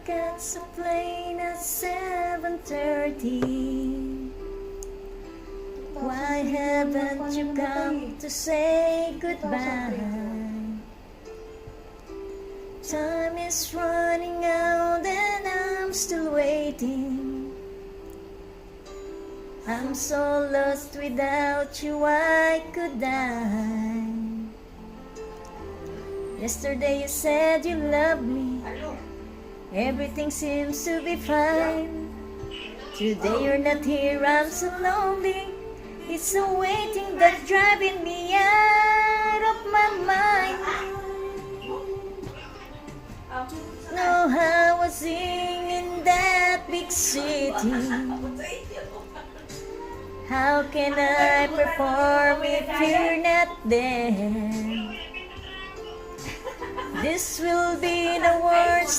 catch a plane at 7:30. Why haven't you come to say goodbye? Time is running out and I'm still waiting. I'm so lost without you, I could die. Yesterday you said you loved me. Everything seems to be fine. Today you're not here, I'm so lonely. It's the waiting that's driving me out of my mind. Know how I sing in that big city. How can I perform if you're not there? This will be the worst